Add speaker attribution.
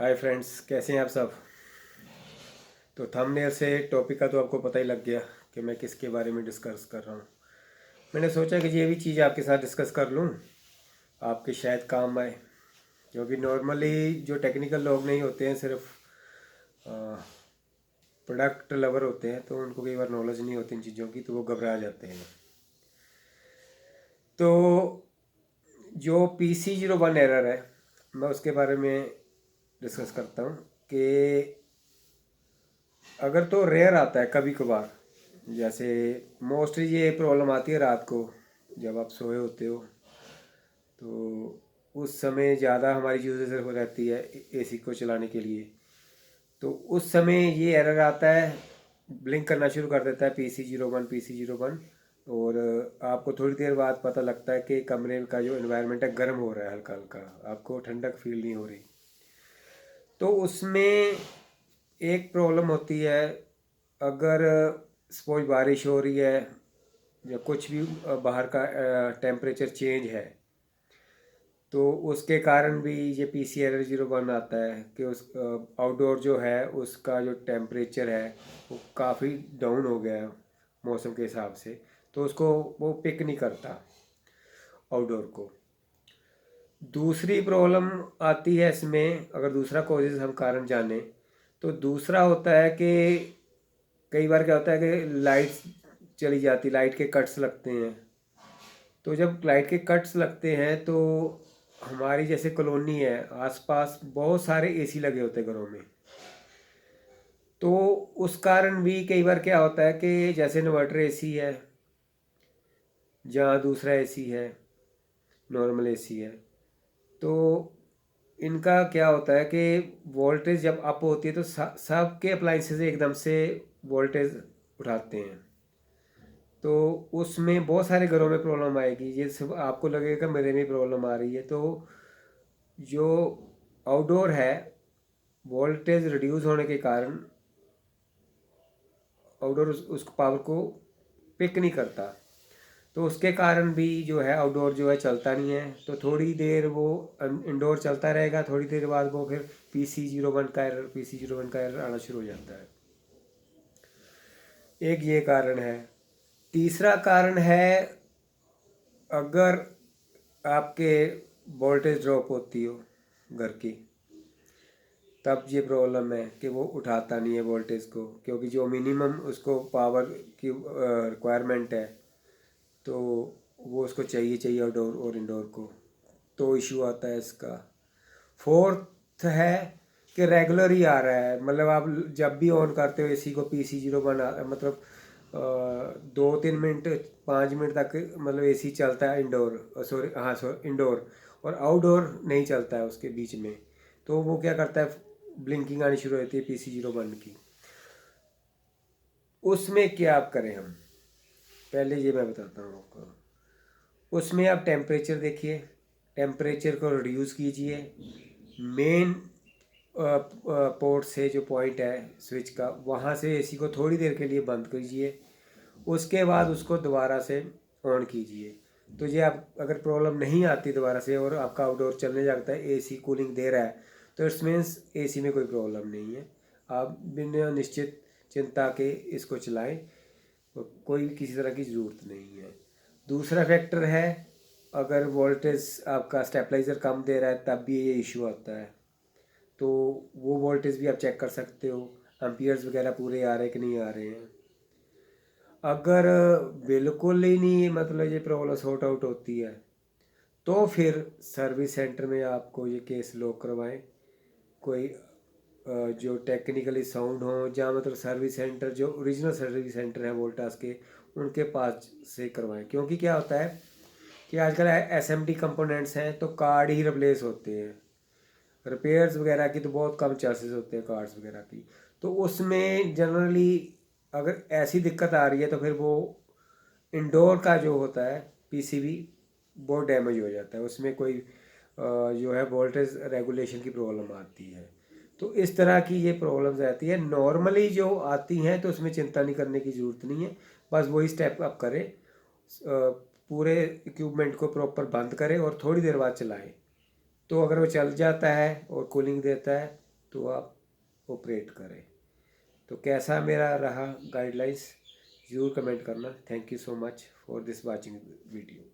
Speaker 1: Hi friends, कैसे हैं आप सब। तो थंबनेल से टॉपिक का तो आपको पता ही लग गया कि मैं किसके बारे में डिस्कस कर रहा हूँ। मैंने सोचा कि ये भी चीज़ आपके साथ डिस्कस कर लूँ, आपके शायद काम आए। क्योंकि नॉर्मली जो टेक्निकल लोग नहीं होते हैं, सिर्फ प्रोडक्ट लवर होते हैं, तो उनको कई बार नॉलेज नहीं होती इन चीज़ों की, तो वो घबरा जाते हैं। तो जो PC01 एरर है, मैं उसके बारे में डिस्कस करता हूँ कि अगर तो रेयर आता है कभी कभार, जैसे मोस्टली ये प्रॉब्लम आती है रात को जब आप सोए होते हो, तो उस समय ज़्यादा हमारी यूजेज हो रहती है एसी को चलाने के लिए। तो उस समय ये एरर आता है, ब्लिंक करना शुरू कर देता है PC01। और आपको थोड़ी देर बाद पता लगता है कि कमरे का जो एनवायरनमेंट है गर्म हो रहा है, हल्का हल्का, आपको ठंडक फील नहीं हो रही। तो उसमें एक प्रॉब्लम होती है, अगर सपोज बारिश हो रही है या कुछ भी बाहर का टेम्परेचर चेंज है, तो उसके कारण भी ये PC01 आता है कि उस आउटडोर जो है उसका जो टेम्परेचर है वो काफ़ी डाउन हो गया है मौसम के हिसाब से, तो उसको वो पिक नहीं करता आउटडोर को। दूसरी प्रॉब्लम आती है इसमें, अगर दूसरा कॉजेज़ हम कारण जाने, तो दूसरा होता है कि कई बार क्या होता है कि लाइट चली जाती, लाइट के कट्स लगते हैं। तो जब लाइट के कट्स लगते हैं तो हमारी जैसे कॉलोनी है, आसपास बहुत सारे एसी लगे होते हैं घरों में। तो उस कारण भी कई बार क्या होता है कि जैसे इन्वर्टर एसी है, जहाँ दूसरा एसी है, नॉर्मल एसी है, तो इनका क्या होता है कि वोल्टेज जब अप होती है तो सबके अप्लाइंसेस एकदम से वोल्टेज उठाते हैं। तो उसमें बहुत सारे घरों में प्रॉब्लम आएगी, ये सब आपको लगेगा मेरे में प्रॉब्लम आ रही है। तो जो आउटडोर है, वोल्टेज रिड्यूस होने के कारण आउटडोर उस पावर को पिक नहीं करता। तो उसके कारण भी जो है आउटडोर जो है चलता नहीं है। तो थोड़ी देर वो इंडोर चलता रहेगा, थोड़ी देर बाद वो फिर PC01 का एरर आना शुरू हो जाता है। एक ये कारण है। तीसरा कारण है, अगर आपके वोल्टेज ड्रॉप होती हो घर की, तब ये प्रॉब्लम है कि वो उठाता नहीं है वोल्टेज को, क्योंकि जो मिनिमम उसको पावर की रिक्वायरमेंट है, तो वो उसको चाहिए चाहिए आउटडोर और इंडोर को। तो इशू आता है इसका। फोर्थ है कि रेगुलर ही आ रहा है, मतलब आप जब भी ऑन करते हो एसी को PC01 मतलब 2-3 मिनट 5 मिनट तक मतलब एसी चलता है इंडोर, सॉरी हाँ सॉरी इंडोर, और आउटडोर नहीं चलता है उसके बीच में। तो वो क्या करता है, ब्लिंकिंग आनी शुरू होती है PC01 की। उसमें क्या आप करें हम, पहले ये मैं बताता हूँ आपको। उसमें आप टेम्परेचर देखिए, टेम्परेचर को रिड्यूस कीजिए। मेन पोर्ट से जो पॉइंट है स्विच का, वहाँ से एसी को थोड़ी देर के लिए बंद कीजिए। उसके बाद उसको दोबारा से ऑन कीजिए। तो ये आप अगर प्रॉब्लम नहीं आती दोबारा से और आपका आउटडोर चलने लगता है, एसी कूलिंग दे रहा है, तो इट्स मीन्स एसी में कोई प्रॉब्लम नहीं है। आप बिना निश्चित चिंता के इसको चलाएं, कोई किसी तरह की ज़रूरत नहीं है। दूसरा फैक्टर है, अगर वोल्टेज आपका स्टेबलाइज़र कम दे रहा है तब भी ये इशू आता है। तो वो वोल्टेज भी आप चेक कर सकते हो, एम्पियर्स वगैरह पूरे आ रहे हैं कि नहीं आ रहे हैं। अगर बिल्कुल ही नहीं मतलब ये प्रॉब्लम सॉर्ट आउट होती है, तो फिर सर्विस सेंटर में आपको ये केस लॉक करवाएं। कोई जो टेक्निकली साउंड हो, जहाँ मतलब सर्विस सेंटर जो ओरिजिनल सर्विस सेंटर है वोल्टास के, उनके पास से करवाएं। क्योंकि क्या होता है कि आजकल SMD कंपोनेंट्स हैं तो कार्ड ही रिप्लेस होते हैं, रिपेयर्स वगैरह की तो बहुत कम चांसेस होते हैं कार्ड्स वगैरह की। तो उसमें जनरली अगर ऐसी दिक्कत आ रही है तो फिर वो इंडोर का जो होता है PCB बहुत डैमेज हो जाता है, उसमें कोई जो है वोल्टेज रेगुलेशन की प्रॉब्लम आती है। तो इस तरह की ये प्रॉब्लम्स आती है। नॉर्मली जो आती हैं तो उसमें चिंता नहीं करने की ज़रूरत नहीं है, बस वही स्टेप आप करें, पूरे इक्विपमेंट को प्रॉपर बंद करें और थोड़ी देर बाद चलाएं। तो अगर वो चल जाता है और कूलिंग देता है तो आप ऑपरेट करें। तो कैसा मेरा रहा गाइडलाइंस ज़रूर कमेंट करना। Thank you so much for this watching video.